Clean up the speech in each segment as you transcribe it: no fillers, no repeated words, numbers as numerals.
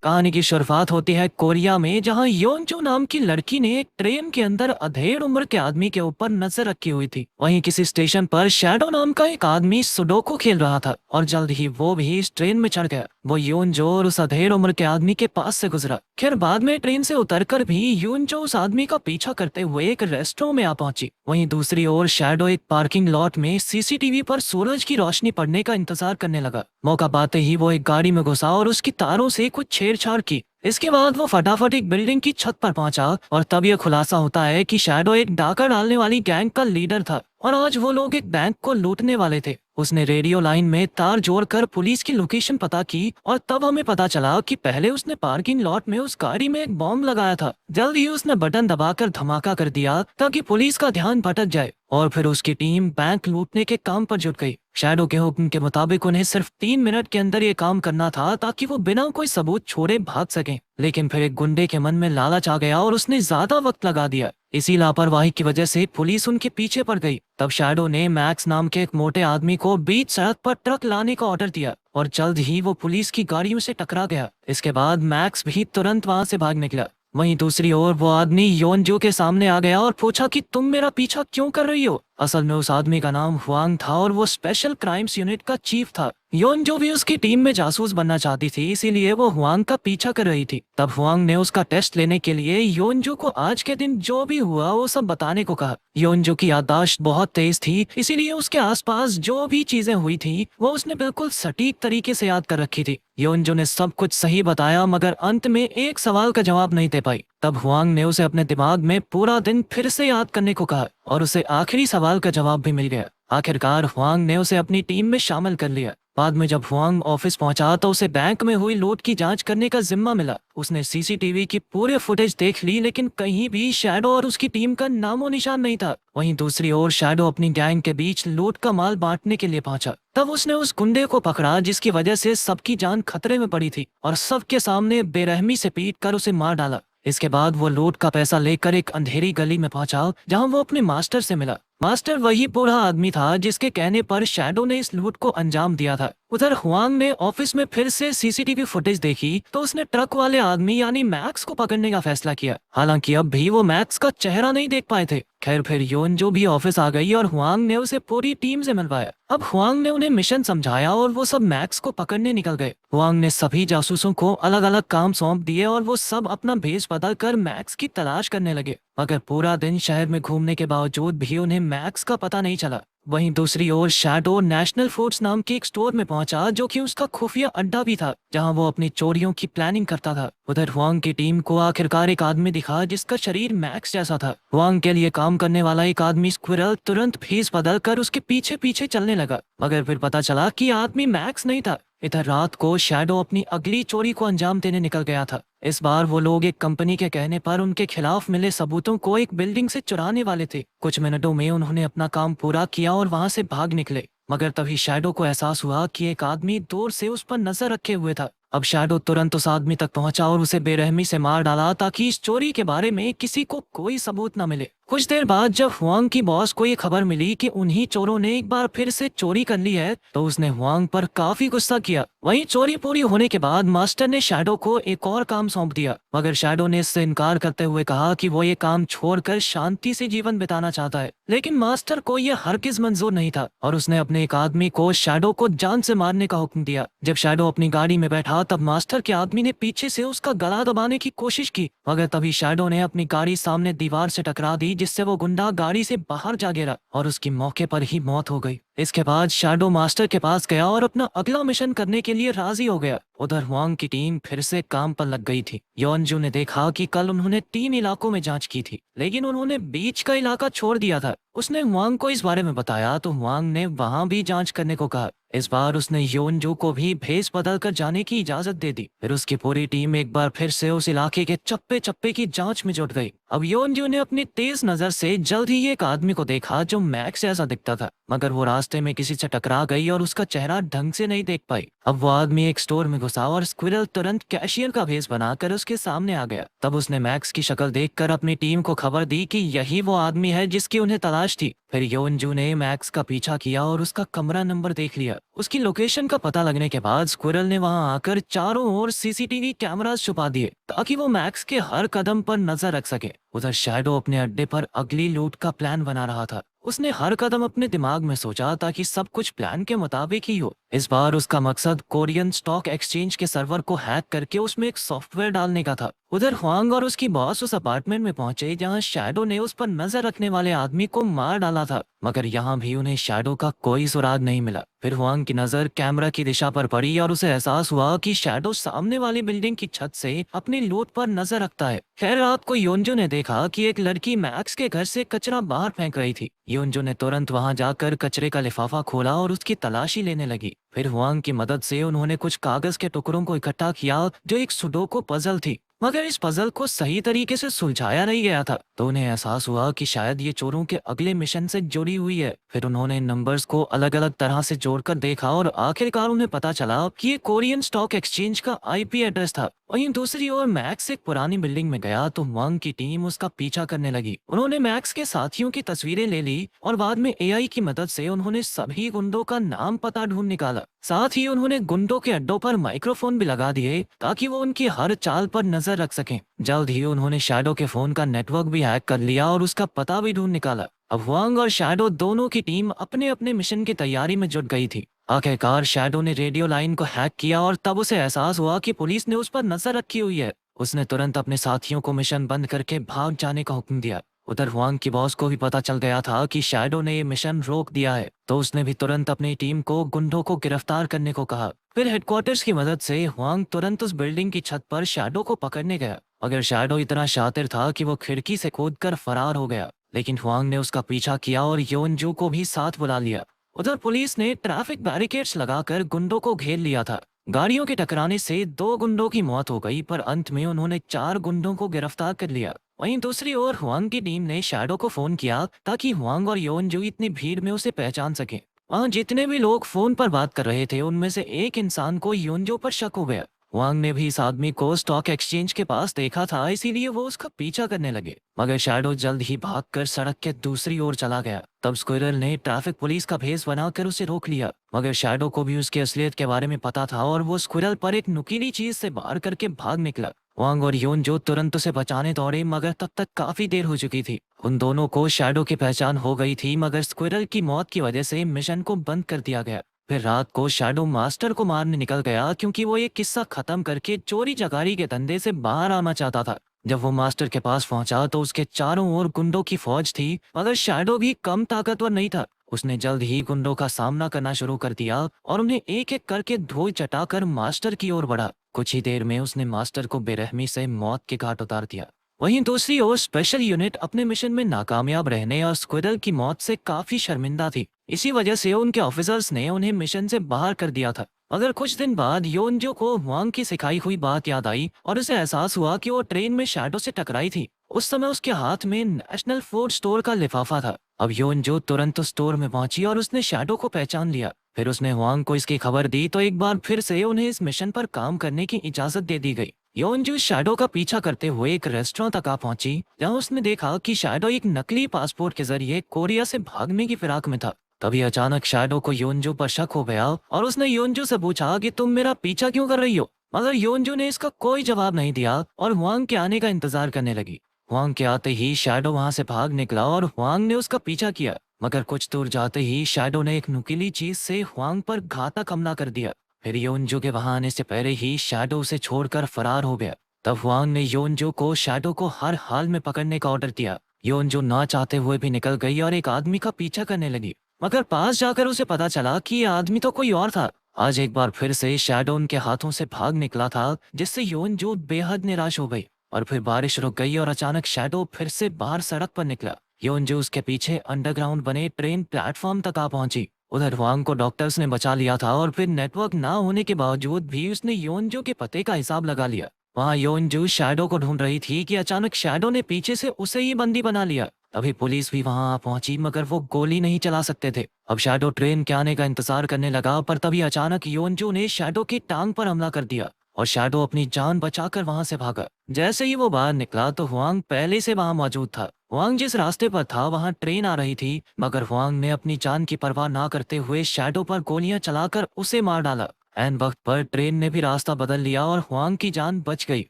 कहानी की शुरुआत होती है कोरिया में, जहां योनजो नाम की लड़की ने एक ट्रेन के अंदर अधेड़ उम्र के आदमी के ऊपर नजर रखी हुई थी। वहीं किसी स्टेशन पर शैडो नाम का एक आदमी सुडोकू खेल रहा था और जल्द ही वो भी इस ट्रेन में चढ़ गया। वो योनजो और उस अधेड़ उम्र के आदमी के पास से गुजरा। खैर बाद में ट्रेन से उतरकर भी योनजो उस आदमी का पीछा करते हुए एक रेस्टोरेंट में आ पहुंची। वहीं दूसरी ओर शैडो एक पार्किंग लॉट में सीसीटीवी पर सूरज की रोशनी पड़ने का इंतजार करने लगा। मौका पाते ही वो एक गाड़ी में घुसा और उसकी तारों से कुछ छेड़छाड़ की। इसके बाद वो फटाफट एक बिल्डिंग की छत पर पहुंचा और तब यह खुलासा होता है कि शैडो एक डाका डालने वाली गैंग का लीडर था और आज वो लोग एक बैंक को लूटने वाले थे। उसने रेडियो लाइन में तार जोड़कर पुलिस की लोकेशन पता की और तब हमें पता चला कि पहले उसने पार्किंग लॉट में उस गाड़ी में एक बॉम्ब लगाया था। जल्द ही उसने बटन दबाकर धमाका कर दिया ताकि पुलिस का ध्यान भटक जाए और फिर उसकी टीम बैंक लूटने के काम पर जुट गई। शैडो के हुक्म के मुताबिक उन्हें सिर्फ 3 मिनट के अंदर ये काम करना था ताकि वो बिना कोई सबूत छोड़े भाग सकें। लेकिन फिर एक गुंडे के मन में लालच आ गया और उसने ज्यादा वक्त लगा दिया। इसी लापरवाही की वजह से पुलिस उनके पीछे पड़ गई। तब शैडो ने मैक्स नाम के एक मोटे आदमी को बीच सड़क पर ट्रक लाने का ऑर्डर दिया और जल्द ही वो पुलिस की गाड़ियों से टकरा गया। इसके बाद मैक्स भी तुरंत वहां से भाग निकला। वहीं दूसरी ओर वो आदमी योनजो के सामने आ गया और पूछा कि तुम मेरा पीछा क्यों कर रही हो। असल में उस आदमी का नाम हुआंग था और वो स्पेशल क्राइम्स यूनिट का चीफ था। योनजो भी उसकी टीम में जासूस बनना चाहती थी, इसीलिए वो हुआंग का पीछा कर रही थी। तब हुआंग ने उसका टेस्ट लेने के लिए योनजो को आज के दिन जो भी हुआ वो सब बताने को कहा। योनजो की याददाश्त बहुत तेज थी, इसीलिए उसके आसपास जो भी चीजें हुई थी वो उसने बिल्कुल सटीक तरीके से याद कर रखी थी। योनजो ने सब कुछ सही बताया मगर अंत में एक सवाल का जवाब नहीं दे पाई। तब हुआंग ने उसे अपने दिमाग में पूरा दिन फिर से याद करने को कहा और उसे आखिरी सवाल का जवाब भी मिल गया। आखिरकार हुआंग ने उसे अपनी टीम में शामिल कर लिया। बाद में जब हुआंग ऑफिस पहुंचा तो उसे बैंक में हुई लूट की जांच करने का जिम्मा मिला। उसने सीसीटीवी की पूरे फुटेज देख ली लेकिन कहीं भी शैडो और उसकी टीम का नामो निशान नहीं था। वहीं दूसरी ओर शैडो अपनी गैंग के बीच लूट का माल बांटने के लिए पहुंचा। तब उसने उस गुंडे को पकड़ा जिसकी वजह से सबकी जान खतरे में पड़ी थी और सबके सामने बेरहमी से पीट कर उसे मार डाला। इसके बाद वो लूट का पैसा लेकर एक अंधेरी गली में पहुंचा जहां वो अपने मास्टर से मिला। मास्टर वही बूढ़ा आदमी था जिसके कहने पर शैडो ने इस लूट को अंजाम दिया था। उधर हुआंग ने ऑफिस में फिर से सीसीटीवी फुटेज देखी तो उसने ट्रक वाले आदमी यानी मैक्स को पकड़ने का फैसला किया। हालांकि अब भी वो मैक्स का चेहरा नहीं देख पाए थे। खैर फिर योनजो भी ऑफिस आ गई और हुआंग ने उसे पूरी टीम से मिलवाया। अब हुआंग ने उन्हें मिशन समझाया और वो सब मैक्स को पकड़ने निकल गए। हुआंग ने सभी जासूसों को अलग अलग काम सौंप दिए और वो सब अपना भेष बदल कर मैक्स की तलाश करने लगे। मगर पूरा दिन शहर में घूमने के बावजूद भी उन्हें मैक्स का पता नहीं चला। वहीं दूसरी ओर शैडो नेशनल फूड्स नाम के एक स्टोर में पहुंचा जो कि उसका खुफिया अड्डा भी था जहां वो अपनी चोरियों की प्लानिंग करता था। उधर हुआंग की टीम को आखिरकार एक आदमी दिखा जिसका शरीर मैक्स जैसा था। हुआंग के लिए काम करने वाला एक आदमी स्क्विरल तुरंत भेस बदल कर उसके पीछे पीछे चलने लगा मगर फिर पता चला कि आदमी मैक्स नहीं था। इधर रात को शैडो अपनी अगली चोरी को अंजाम देने निकल गया था। इस बार वो लोग एक कंपनी के कहने पर उनके खिलाफ मिले सबूतों को एक बिल्डिंग से चुराने वाले थे। कुछ मिनटों में उन्होंने अपना काम पूरा किया और वहां से भाग निकले मगर तभी शैडो को एहसास हुआ कि एक आदमी दूर से उस पर नजर रखे हुए था। अब शैडो तुरंत उस आदमी तक पहुंचा और उसे बेरहमी से मार डाला ताकि इस चोरी के बारे में किसी को कोई सबूत न मिले। कुछ देर बाद जब हुआंग की बॉस को ये खबर मिली कि उन्हीं चोरों ने एक बार फिर से चोरी कर ली है तो उसने हुआंग पर काफी गुस्सा किया। वहीं चोरी पूरी होने के बाद मास्टर ने शैडो को एक और काम सौंप दिया मगर शैडो ने इससे इनकार करते हुए कहा कि वो ये काम छोड़कर शांति से जीवन बिताना चाहता है। लेकिन मास्टर को यह हरगिज मंजूर नहीं था और उसने अपने एक आदमी को शैडो को जान से मारने का हुक्म दिया। जब शैडो अपनी गाड़ी में बैठा तब मास्टर के आदमी ने पीछे से उसका गला दबाने की कोशिश की मगर तभी शैडो ने अपनी गाड़ी सामने दीवार से टकरा दी जिससे वो गुंडा गाड़ी से बाहर जा गिरा और उसकी मौके पर ही मौत हो गई। इसके बाद शैडो मास्टर के पास गया और अपना अगला मिशन करने के लिए राजी हो गया। उधर हुआंग की टीम फिर से काम पर लग गई थी। योनजू ने देखा कि कल उन्होंने 3 इलाकों में जांच की थी लेकिन उन्होंने बीच का इलाका छोड़ दिया था। उसने हुआंग को इस बारे में बताया तो हुआंग ने वहां भी जांच करने को कहा। इस बार उसने योनजू को भी भेस बदल कर जाने की इजाजत दे दी। फिर उसकी पूरी टीम एक बार फिर से उस इलाके के चप्पे चप्पे की जांच में जुट गई। अब योनजू ने अपनी तेज नजर से जल्द ही एक आदमी को देखा जो मैक्स जैसा दिखता था, मगर वो रास्ते में किसी से टकरा गई और उसका चेहरा ढंग से नहीं देख पाई। अब वो आदमी एक स्टोर में घुसा और स्क्विरल तुरंत कैशियर का भेस बनाकर उसके सामने आ गया। तब उसने मैक्स की शक्ल देखकर अपनी टीम को खबर दी कि यही वो आदमी है जिसकी उन्हें तलाश थी। फिर योनजू ने मैक्स का पीछा किया और उसका कमरा नंबर देख लिया। उसकी लोकेशन का पता लगने के बाद स्क्विरल ने वहां आकर चारों ओर सीसीटीवी कैमरास छुपा दिए ताकि वो मैक्स के हर कदम पर नजर रख सके। उधर शैडो अपने अड्डे पर अगली लूट का प्लान बना रहा था। उसने हर कदम अपने दिमाग में सोचा ताकि सब कुछ प्लान के मुताबिक ही हो। इस बार उसका मकसद कोरियन स्टॉक एक्सचेंज के सर्वर को हैक करके उसमें एक सॉफ्टवेयर डालने का था। उधर हुआंग और उसकी बॉस उस अपार्टमेंट में पहुंचे जहां शैडो ने उस पर नजर रखने वाले आदमी को मार डाला था, मगर यहाँ भी उन्हें शैडो का कोई सुराग नहीं मिला। फिर हुआंग की नजर कैमरा की दिशा पर पड़ी और उसे एहसास हुआ कि शैडो सामने वाली बिल्डिंग की छत से अपनी लूट पर नजर रखता है। खैर, रात को योनजो ने देखा कि एक लड़की मैक्स के घर से कचरा बाहर फेंक रही थी। योनजो ने तुरंत वहां जाकर कचरे का लिफाफा खोला और उसकी तलाशी लेने लगी। फिर हुआंग की मदद से उन्होंने कुछ कागज के टुकड़ों को इकट्ठा किया जो एक सुडोकू पजल थी, मगर इस पजल को सही तरीके से सुलझाया नहीं गया था। तो उन्हें एहसास हुआ कि शायद ये चोरों के अगले मिशन से जुड़ी हुई है। फिर उन्होंने नंबर्स को अलग अलग तरह से जोड़कर देखा और आखिरकार उन्हें पता चला कि ये कोरियन स्टॉक एक्सचेंज का आईपी एड्रेस था। वहीं दूसरी ओर मैक्स एक पुरानी बिल्डिंग में गया तो वांग की टीम उसका पीछा करने लगी। उन्होंने मैक्स के साथियों की तस्वीरें ले ली और बाद में एआई की मदद से उन्होंने सभी गुंडों का नाम पता ढूंढ निकाला। साथ ही उन्होंने गुंडों के अड्डों पर माइक्रोफोन भी लगा दिए ताकि वो उनकी हर चाल पर नजर रख सकें। जल्द ही उन्होंने शैडो के फोन का नेटवर्क भी हैक कर लिया और उसका पता भी ढूंढ निकाला। अब हुआंग और शैडो दोनों की टीम अपने अपने मिशन की तैयारी में जुट गई थी। आखिरकार शैडो ने रेडियो लाइन को हैक किया और तब उसे एहसास हुआ कि पुलिस ने उस पर नजर रखी हुई है। उसने तुरंत अपने साथियों को मिशन बंद करके भाग जाने का हुक्म दिया। उधर हुआंग की बॉस को भी पता चल गया था कि शैडो ने ये मिशन रोक दिया है, तो उसने भी तुरंत अपनी टीम को गुंडों को गिरफ्तार करने को कहा। फिर हेडक्वार्टर्स की मदद से हुआंग तुरंत उस बिल्डिंग की छत पर शैडो को पकड़ने गया, मगर शैडो इतना शातिर था कि वो खिड़की से कूदकर फरार हो गया। लेकिन हुआंग ने उसका पीछा किया और योनजू को भी साथ बुला लिया। उधर पुलिस ने ट्रैफिक बैरिकेड्स लगाकर गुंडों को घेर लिया था। गाड़ियों के टकराने से 2 गुंडों की मौत हो गई, पर अंत में उन्होंने 4 गुंडों को गिरफ्तार कर लिया। वहीं दूसरी ओर हुआंग की टीम ने शैडो को फोन किया ताकि हुआंग और योनजू इतनी भीड़ में उसे पहचान सके। वहाँ जितने भी लोग फोन पर बात कर रहे थे उनमें से एक इंसान को योनजू पर शक हो गया। वांग ने भी इस आदमी को स्टॉक एक्सचेंज के पास देखा था, इसीलिए वो उसका पीछा करने लगे, मगर शैडो जल्द ही भागकर सड़क के दूसरी ओर चला गया। तब स्क्विरल ने ट्रैफिक पुलिस का भेस बनाकर उसे रोक लिया, मगर शैडो को भी उसकी असलियत के बारे में पता था और वो स्क्विरल पर एक नुकीली चीज से वार करके भाग निकला। वांग और योनजो तुरंत उसे बचाने दौड़े, मगर तब तक काफी देर हो चुकी थी। उन दोनों को शैडो की पहचान हो गई थी, मगर स्क्विरल की मौत की वजह से मिशन को बंद कर दिया गया। फिर रात को शैडो मास्टर को मारने निकल गया क्योंकि वो ये किस्सा खत्म करके चोरी चकारी के धंधे से बाहर आना चाहता था। जब वो मास्टर के पास पहुंचा तो उसके चारों ओर गुंडों की फौज थी, मगर शैडो भी कम ताकतवर नहीं था। उसने जल्द ही गुंडों का सामना करना शुरू कर दिया और उन्हें एक एक करके धोई चटाकर मास्टर की ओर बढ़ा। कुछ ही देर में उसने मास्टर को बेरहमी से मौत के घाट उतार दिया। वहीं दूसरी ओर स्पेशल यूनिट अपने मिशन में नाकामयाब रहने और स्क्विरल की मौत से काफी शर्मिंदा थी। इसी वजह से उनके ऑफिसर्स ने उन्हें मिशन से बाहर कर दिया था। मगर कुछ दिन बाद योनजो को वांग की सिखाई हुई बात याद आई और उसे एहसास हुआ कि वो ट्रेन में शैडो से टकराई थी। उस समय उसके हाथ में नेशनल फूड स्टोर का लिफाफा था। अब योनजो तुरंत उस स्टोर में पहुंची और उसने शैडो को पहचान लिया। फिर उसने वांग को इसकी खबर दी तो एक बार फिर से उन्हें इस मिशन पर काम करने की इजाजत दे दी गई। योनजू शैडो का पीछा करते हुए एक रेस्टोरेंट तक आ पहुंची, जहां उसने देखा कि शैडो एक नकली पासपोर्ट के जरिए कोरिया से भागने की फिराक में था। तभी अचानक शैडो को योनजू पर शक हो गया और उसने योनजू से पूछा कि तुम मेरा पीछा क्यों कर रही हो, मगर योनजू ने इसका कोई जवाब नहीं दिया और हुआंग के आने का इंतजार करने लगी। हुआंग के आते ही शैडो वहां से भाग निकला और हुआंग ने उसका पीछा किया, मगर कुछ दूर जाते ही शैडो ने एक नुकीली चीज से हुआंग पर घातक हमला कर दिया। फिर योनजू के वहां आने से पहले ही शैडो उसे छोड़कर फरार हो गया। तब हुआंग ने योनजू को शैडो को हर हाल में पकड़ने का ऑर्डर दिया। योनजू ना चाहते हुए भी निकल गई और एक आदमी का पीछा करने लगी, मगर पास जाकर उसे पता चला कि ये आदमी तो कोई और था। आज एक बार फिर से शैडो उनके हाथों से भाग निकला था, जिससे योनजू बेहद निराश हो गई। और फिर बारिश रुक गई और अचानक शैडो फिर से बाहर सड़क पर निकला। योनजू उसके पीछे अंडरग्राउंड बने ट्रेन प्लेटफॉर्म तक आ पहुंची। उधर हुआंग को डॉक्टर्स ने बचा लिया था और फिर नेटवर्क ना होने के बावजूद भी उसने योनजू के पते का हिसाब लगा लिया। वहाँ योनजू शैडो को ढूंढ रही थी कि अचानक शैडो ने पीछे से उसे ही बंदी बना लिया। तभी पुलिस भी वहां आ पहुंची, मगर वो गोली नहीं चला सकते थे। अब शैडो ट्रेन के आने का इंतजार करने लगा, पर तभी अचानक योनजू ने शैडो की टांग पर हमला कर दिया और शैडो अपनी जान बचाकर वहां से भागा। जैसे ही वो बाहर निकला तो हुआंग पहले से वहां मौजूद था। हुआंग जिस रास्ते पर था वहां ट्रेन आ रही थी, मगर हुआंग ने अपनी जान की परवाह ना करते हुए शैडो पर गोलियां चलाकर उसे मार डाला। एन वक्त पर ट्रेन ने भी रास्ता बदल लिया और हुआंग की जान बच गई।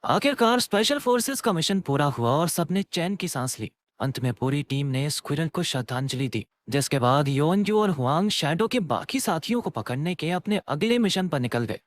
आखिरकार स्पेशल फोर्सेस का मिशन पूरा हुआ और सबने चैन की सांस ली। अंत में पूरी टीम ने स्क्विरल को श्रद्धांजलि दी, जिसके बाद योनजू और हुआंग शैडो के बाकी साथियों को पकड़ने के अपने अगले मिशन पर निकल गए।